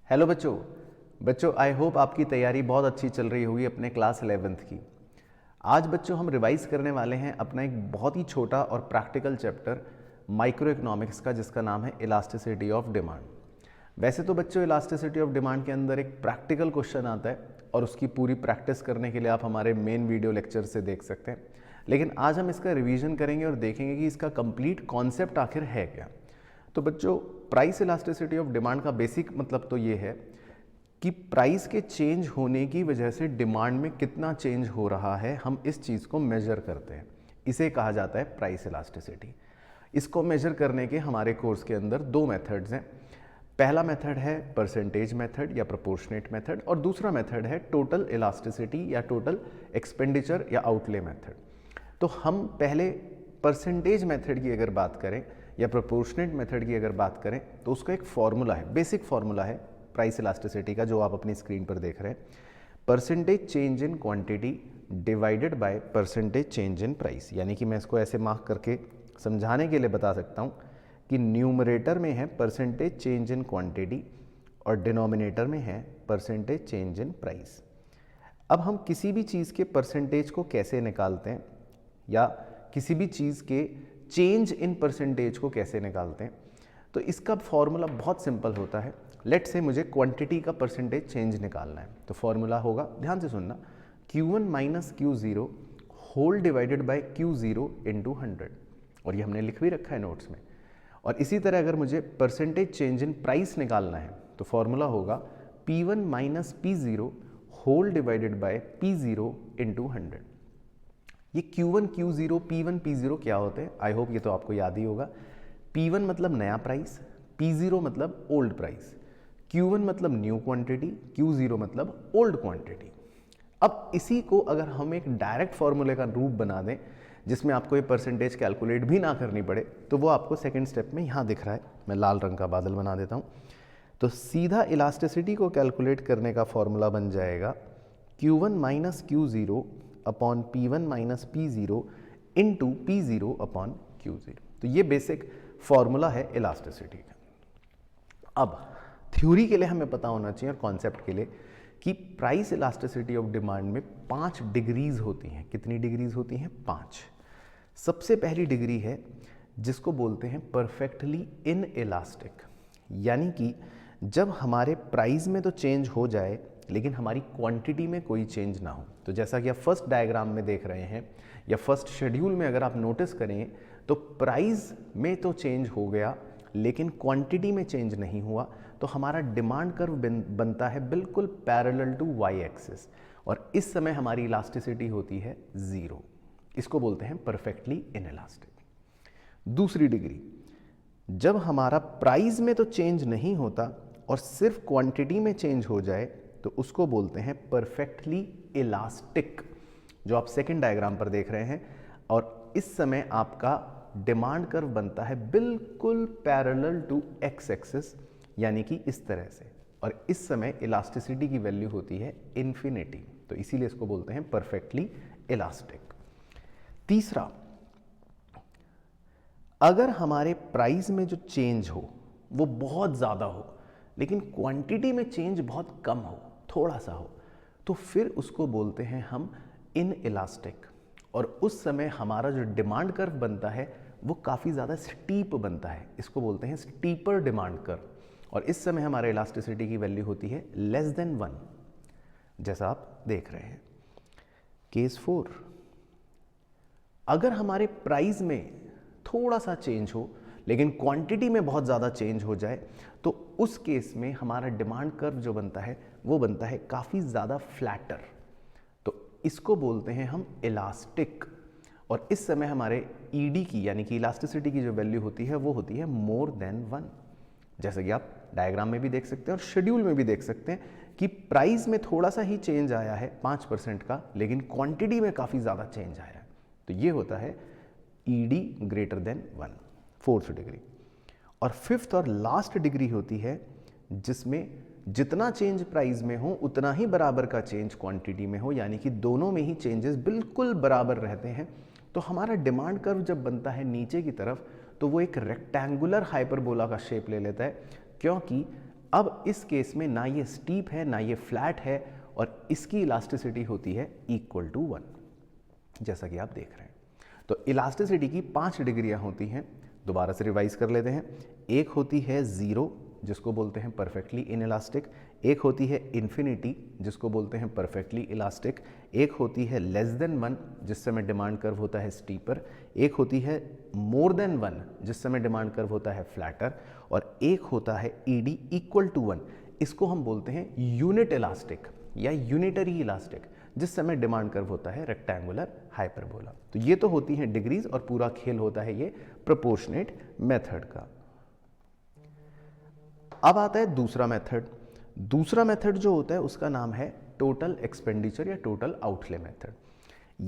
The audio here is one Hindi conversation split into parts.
हेलो बच्चों। बच्चों आई होप आपकी तैयारी बहुत अच्छी चल रही होगी अपने क्लास 11th की। आज बच्चों हम रिवाइज करने वाले हैं अपना एक बहुत ही छोटा और प्रैक्टिकल चैप्टर माइक्रो इकोनॉमिक्स का, जिसका नाम है इलास्टिसिटी ऑफ डिमांड। वैसे तो बच्चों इलास्टिसिटी ऑफ डिमांड के अंदर एक प्रैक्टिकल क्वेश्चन आता है और उसकी पूरी प्रैक्टिस करने के लिए आप हमारे मेन वीडियो लेक्चर से देख सकते हैं, लेकिन आज हम इसका रिवीजन करेंगे और देखेंगे कि इसका कंप्लीट कॉन्सेप्ट आखिर है क्या। तो बच्चों प्राइस इलास्टिसिटी ऑफ डिमांड का बेसिक मतलब तो ये है कि प्राइस के चेंज होने की वजह से डिमांड में कितना चेंज हो रहा है, हम इस चीज़ को मेजर करते हैं। इसे कहा जाता है प्राइस इलास्टिसिटी। इसको मेजर करने के हमारे कोर्स के अंदर दो मेथड्स हैं। पहला मेथड है परसेंटेज मेथड या प्रोपोर्शनेट मेथड, और दूसरा मेथड है टोटल इलास्टिसिटी या टोटल एक्सपेंडिचर या आउटले मेथड। तो हम पहले परसेंटेज मेथड की अगर बात करें या प्रोपोर्शनेट मेथड की अगर बात करें तो उसका एक फॉर्मूला है, बेसिक फॉर्मूला है प्राइस इलास्टिसिटी का, जो आप अपनी स्क्रीन पर देख रहे हैं। Percentage change in quantity divided by percentage change in price. यानी कि मैं इसको ऐसे मार्क करके समझाने के लिए बता सकता हूँ कि न्यूमरेटर में है परसेंटेज चेंज इन क्वांटिटी और डिनोमिनेटर में है परसेंटेज चेंज इन प्राइस। अब हम किसी भी चीज़ के परसेंटेज को कैसे निकालते हैं या किसी भी चीज़ के चेंज इन परसेंटेज को कैसे निकालते हैं, तो इसका फॉर्मूला बहुत सिंपल होता है। लेट से मुझे क्वांटिटी का परसेंटेज चेंज निकालना है, तो फॉर्मूला होगा, ध्यान से सुनना, Q1 minus Q0 whole divided by Q0 into 100, और ये हमने लिख भी रखा है नोट्स में। और इसी तरह अगर मुझे परसेंटेज चेंज इन प्राइस निकालना है तो फॉर्मूला होगा P1 minus P0 whole divided by P0 into 100। ये Q1 Q0 P1 P0 क्या होते हैं, आई होप ये तो आपको याद ही होगा। P1 मतलब नया प्राइस, P0 मतलब ओल्ड प्राइस, Q1 मतलब न्यू क्वांटिटी, Q0 मतलब ओल्ड क्वांटिटी। अब इसी को अगर हम एक डायरेक्ट फॉर्मूले का रूप बना दें जिसमें आपको ये परसेंटेज कैलकुलेट भी ना करनी पड़े, तो वो आपको सेकंड स्टेप में यहाँ दिख रहा है। मैं लाल रंग का बादल बना देता हूँ। तो सीधा इलास्टिसिटी को कैलकुलेट करने का फॉर्मूला बन जाएगा Q1 minus Q0 upon P1 minus P0 into P0 upon Q0। तो ये बेसिक फॉर्मूला है इलास्टिसिटी का। अब थ्योरी के लिए हमें पता होना चाहिए और कॉन्सेप्ट के लिए कि प्राइस इलास्टिसिटी ऑफ डिमांड में 5 डिग्रीज होती हैं। कितनी डिग्रीज होती हैं? 5। सबसे पहली डिग्री है जिसको बोलते हैं परफेक्टली इन इलास्टिक, यानी कि जब हमारे प्राइस में तो चेंज हो जाए लेकिन हमारी क्वांटिटी में कोई चेंज ना हो। तो जैसा कि आप फर्स्ट डायग्राम में देख रहे हैं या फर्स्ट शेड्यूल में अगर आप नोटिस करें तो प्राइस में तो चेंज हो गया लेकिन क्वांटिटी में चेंज नहीं हुआ, तो हमारा डिमांड कर्व बनता है बिल्कुल पैरेलल टू वाई एक्सिस, और इस समय हमारी इलास्टिसिटी होती है 0। इसको बोलते हैं परफेक्टली इनइलास्टिक। दूसरी डिग्री, जब हमारा प्राइस में तो चेंज नहीं होता और सिर्फ क्वांटिटी में चेंज हो जाए तो उसको बोलते हैं परफेक्टली इलास्टिक, जो आप सेकंड डायग्राम पर देख रहे हैं। और इस समय आपका डिमांड कर्व बनता है बिल्कुल पैरेलल टू एक्स एक्सिस, यानी कि इस तरह से, और इस समय इलास्टिसिटी की वैल्यू होती है इन्फिनिटी, तो इसीलिए इसको बोलते हैं परफेक्टली इलास्टिक। तीसरा, अगर हमारे प्राइस में जो चेंज हो वो बहुत ज़्यादा हो लेकिन क्वांटिटी में चेंज बहुत कम हो, थोड़ा सा हो, तो फिर उसको बोलते हैं हम इन इलास्टिक, और उस समय हमारा जो डिमांड कर्व बनता है वो काफ़ी ज़्यादा स्टीप बनता है। इसको बोलते हैं स्टीपर डिमांड कर्व, और इस समय हमारे इलास्टिसिटी की वैल्यू होती है लेस देन 1, जैसा आप देख रहे हैं। केस 4, अगर हमारे प्राइस में थोड़ा सा चेंज हो लेकिन क्वांटिटी में बहुत ज़्यादा चेंज हो जाए, तो उस केस में हमारा डिमांड कर्व जो बनता है वो बनता है काफ़ी ज़्यादा फ्लैटर, तो इसको बोलते हैं हम इलास्टिक, और इस समय हमारे ईडी की यानी कि इलास्टिसिटी की जो वैल्यू होती है वो होती है मोर देन 1, जैसे कि आप डायग्राम में भी देख सकते हैं और शेड्यूल में भी देख सकते हैं कि प्राइस में थोड़ा सा ही चेंज आया है 5% का, लेकिन क्वांटिटी में काफ़ी ज़्यादा चेंज आया है, तो ये होता है ED greater than 1, fourth degree. और फिफ्थ और लास्ट डिग्री होती है जिसमें जितना चेंज प्राइस में हो उतना ही बराबर का चेंज क्वांटिटी में हो, यानी कि दोनों में ही चेंजेस बिल्कुल बराबर रहते हैं। तो हमारा डिमांड कर्व जब बनता है नीचे की तरफ तो वो एक रेक्टेंगुलर हाइपरबोला का शेप ले लेता है, क्योंकि अब इस केस में ना ये स्टीप है ना ये फ्लैट है और इसकी इलास्टिसिटी होती है इक्वल टू 1, जैसा कि आप देख रहे हैं। तो इलास्टिसिटी की 5 डिग्रियां होती हैं, दोबारा से रिवाइज कर लेते हैं। एक होती है 0 जिसको बोलते हैं परफेक्टली इनइलास्टिक, एक होती है इन्फिनिटी जिसको बोलते हैं परफेक्टली इलास्टिक, एक होती है लेस देन 1 जिस समय डिमांड कर्व होता है स्टीपर, एक होती है मोर देन 1 जिस समय डिमांड कर्व होता है फ्लैटर, और एक होता है ईडी इक्वल टू 1, इसको हम बोलते हैं यूनिट इलास्टिक या यूनिटरी इलास्टिक, जिस समय डिमांड कर्व होता है रेक्टेंगुलर हाइपरबोला। तो ये तो होती हैं डिग्रीज और पूरा खेल होता है ये प्रोपोर्शनेट मेथड का। अब आता है दूसरा मेथड। दूसरा मेथड जो होता है उसका नाम है टोटल एक्सपेंडिचर या टोटल आउटले मेथड।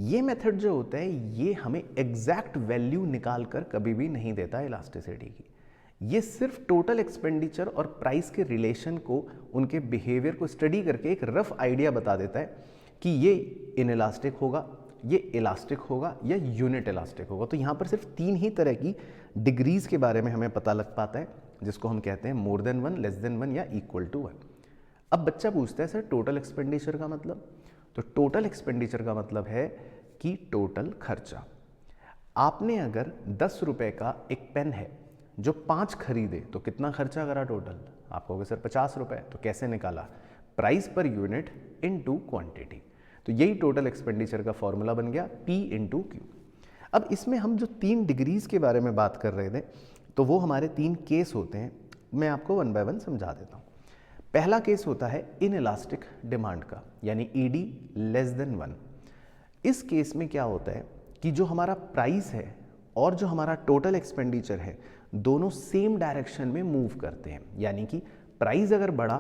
ये मेथड जो होता है ये हमें एग्जैक्ट वैल्यू निकाल कर कभी भी नहीं देता इलास्टिसिटी की। ये सिर्फ टोटल एक्सपेंडिचर और प्राइस के रिलेशन को, उनके बिहेवियर को स्टडी करके एक रफ आइडिया बता देता है कि ये इनइलास्टिक होगा, ये इलास्टिक होगा या यूनिट इलास्टिक होगा। तो यहाँ पर सिर्फ 3 ही तरह की डिग्रीज के बारे में हमें पता लग पाता है, जिसको हम कहते हैं मोर देन 1, लेस देन 1 या इक्वल टू 1। अब बच्चा पूछता है सर टोटल एक्सपेंडिचर का मतलब? तो टोटल एक्सपेंडिचर का मतलब है कि टोटल खर्चा। आपने अगर 10 रुपए का एक पेन है जो 5 खरीदे तो कितना खर्चा करा टोटल? आप कहोगे सर 50 रुपए। तो कैसे निकाला? Price per unit into quantity. तो यही टोटल एक्सपेंडिचर का फॉर्मूला बन गया P इंटू क्यू। अब इसमें हम जो 3 डिग्रीज के बारे में बात कर रहे थे तो वो हमारे 3 केस होते हैं, मैं आपको 1 बाय 1 समझा देता हूँ। पहला केस होता है इनइलास्टिक डिमांड का, यानी ईडी लेस देन 1। इस केस में क्या होता है कि जो हमारा प्राइस है और जो हमारा टोटल एक्सपेंडिचर है दोनों सेम डायरेक्शन में मूव करते हैं, यानी कि प्राइस अगर बढ़ा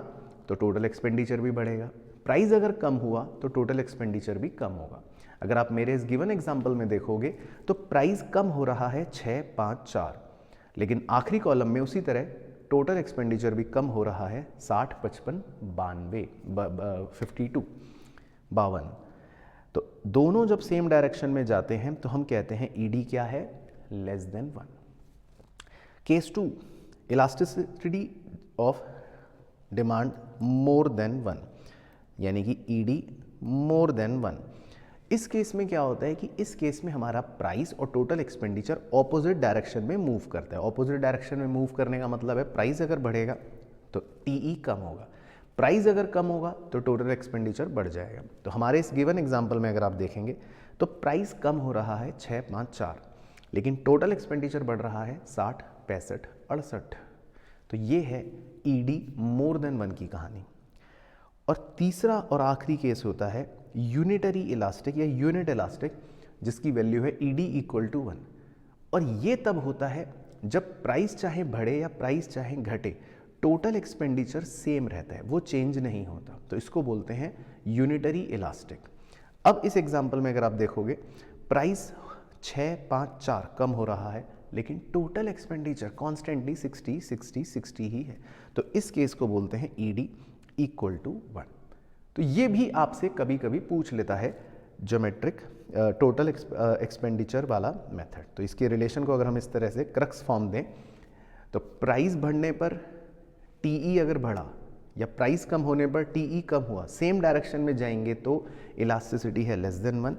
तो टोटल एक्सपेंडिचर भी बढ़ेगा, प्राइस अगर कम हुआ तो टोटल एक्सपेंडिचर भी कम होगा। अगर आप मेरे इस गिवन एग्जांपल में देखोगे तो प्राइस कम हो रहा है 6, 5, 4, लेकिन आखिरी कॉलम में उसी तरह टोटल एक्सपेंडिचर भी कम हो रहा है 60, 55, 52। तो दोनों जब सेम डायरेक्शन में जाते हैं तो हम कहते हैं ईडी क्या है? Less than 1। Case 2, elasticity of demand more than 1, यानी कि ईडी मोर देन 1। इस केस में क्या होता है कि इस केस में हमारा प्राइस और टोटल एक्सपेंडिचर ऑपोजिट डायरेक्शन में मूव करता है। ऑपोजिट डायरेक्शन में मूव करने का मतलब है प्राइस अगर बढ़ेगा तो टीई कम होगा, प्राइस अगर कम होगा तो टोटल एक्सपेंडिचर बढ़ जाएगा। तो हमारे इस गिवन एग्जांपल में अगर आप देखेंगे तो प्राइस कम हो रहा है 6, 5, 4, लेकिन टोटल एक्सपेंडिचर बढ़ रहा है 60, 65, 68। तो ये है ईडी मोर देन 1 की कहानी। और तीसरा और आखिरी केस होता है यूनिटरी इलास्टिक या यूनिट इलास्टिक, जिसकी वैल्यू है ईडी इक्वल टू 1। और ये तब होता है जब प्राइस चाहे बढ़े या प्राइस चाहे घटे, टोटल एक्सपेंडिचर सेम रहता है, वो चेंज नहीं होता। तो इसको बोलते हैं यूनिटरी इलास्टिक। अब इस एग्जांपल में अगर आप देखोगे प्राइस 6, 5, 4 कम हो रहा है, लेकिन टोटल एक्सपेंडिचर कॉन्स्टेंटली 60, 60, 60 ही है। तो इस केस को बोलते हैं ईडी इक्वल टू 1। तो ये भी आपसे कभी कभी पूछ लेता है ज्योमेट्रिक टोटल एक्सपेंडिचर वाला मेथड। तो इसके रिलेशन को अगर हम इस तरह से क्रक्स फॉर्म दें तो प्राइस बढ़ने पर टीई अगर बढ़ा या प्राइस कम होने पर टीई कम हुआ, सेम डायरेक्शन में जाएंगे तो इलास्टिसिटी है लेस देन 1।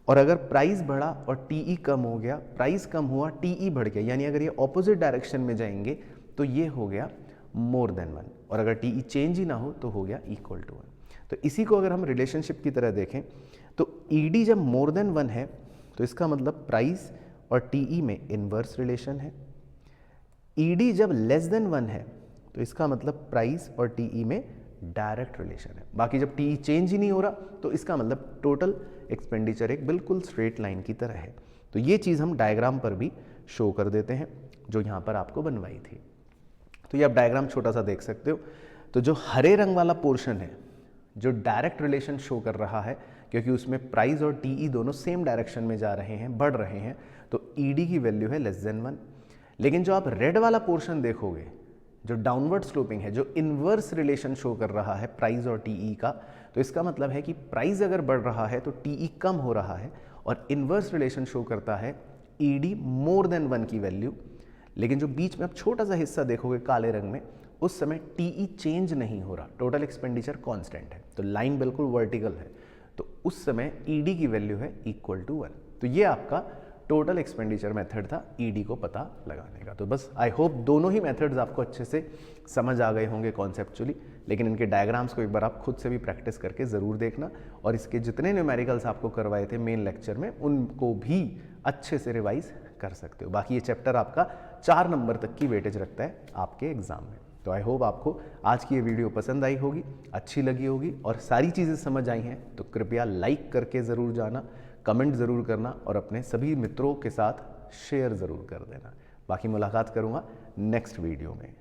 और अगर प्राइस बढ़ा और टीई कम हो गया, प्राइस कम हुआ टीई बढ़ गया, यानी अगर ये ऑपोजिट डायरेक्शन में जाएंगे तो ये हो गया मोर देन 1। और अगर टीई चेंज ही ना हो तो हो गया इक्वल टू 1। तो इसी को अगर हम रिलेशनशिप की तरह देखें तो ईडी जब मोर देन 1 है तो इसका मतलब प्राइस और टीई में इनवर्स रिलेशन है। ईडी जब लेस देन 1 है तो इसका मतलब प्राइस और टीई में डायरेक्ट रिलेशन है। बाकी जब टीई चेंज ही नहीं हो रहा तो इसका मतलब टोटल एक्सपेंडिचर एक बिल्कुल स्ट्रेट लाइन की तरह है। तो ये चीज़ हम डायग्राम पर भी शो कर देते हैं जो यहाँ पर आपको बनवाई थी। तो ये आप डायग्राम छोटा सा देख सकते हो। तो जो हरे रंग वाला पोर्शन है जो डायरेक्ट रिलेशन शो कर रहा है, क्योंकि उसमें प्राइस और टीई दोनों सेम डायरेक्शन में जा रहे हैं, बढ़ रहे हैं, तो ईडी की वैल्यू है लेस देन 1। लेकिन जो आप रेड वाला पोर्शन देखोगे जो डाउनवर्ड स्लोपिंग है, जो इनवर्स रिलेशन शो कर रहा है प्राइस और टीई का, तो इसका मतलब है कि प्राइस अगर बढ़ रहा है तो टीई कम हो रहा है और इनवर्स रिलेशन शो करता है ईडी मोर देन 1 की वैल्यू। लेकिन जो बीच में आप छोटा सा हिस्सा देखोगे काले रंग में, उस समय टीई चेंज नहीं हो रहा, टोटल एक्सपेंडिचर कांस्टेंट है, तो लाइन बिल्कुल वर्टिकल है, तो उस समय ईडी की वैल्यू है इक्वल टू 1। तो ये आपका टोटल एक्सपेंडिचर मेथड था ईडी को पता लगाने का। तो बस आई होप दोनों ही मेथड्स आपको अच्छे से समझ आ गए होंगे कॉन्सेप्चुअली, लेकिन इनके डायग्राम्स को एक बार आप खुद से भी प्रैक्टिस करके ज़रूर देखना, और इसके जितने न्यूमेरिकल्स आपको करवाए थे मेन लेक्चर में उनको भी अच्छे से रिवाइज कर सकते हो। बाकी ये चैप्टर आपका 4 नंबर तक की वेटेज रखता है आपके एग्जाम में। तो आई होप आपको आज की ये वीडियो पसंद आई होगी, अच्छी लगी होगी और सारी चीज़ें समझ आई हैं, तो कृपया लाइक करके ज़रूर जाना, कमेंट ज़रूर करना और अपने सभी मित्रों के साथ शेयर ज़रूर कर देना। बाकी मुलाकात करूँगा नेक्स्ट वीडियो में।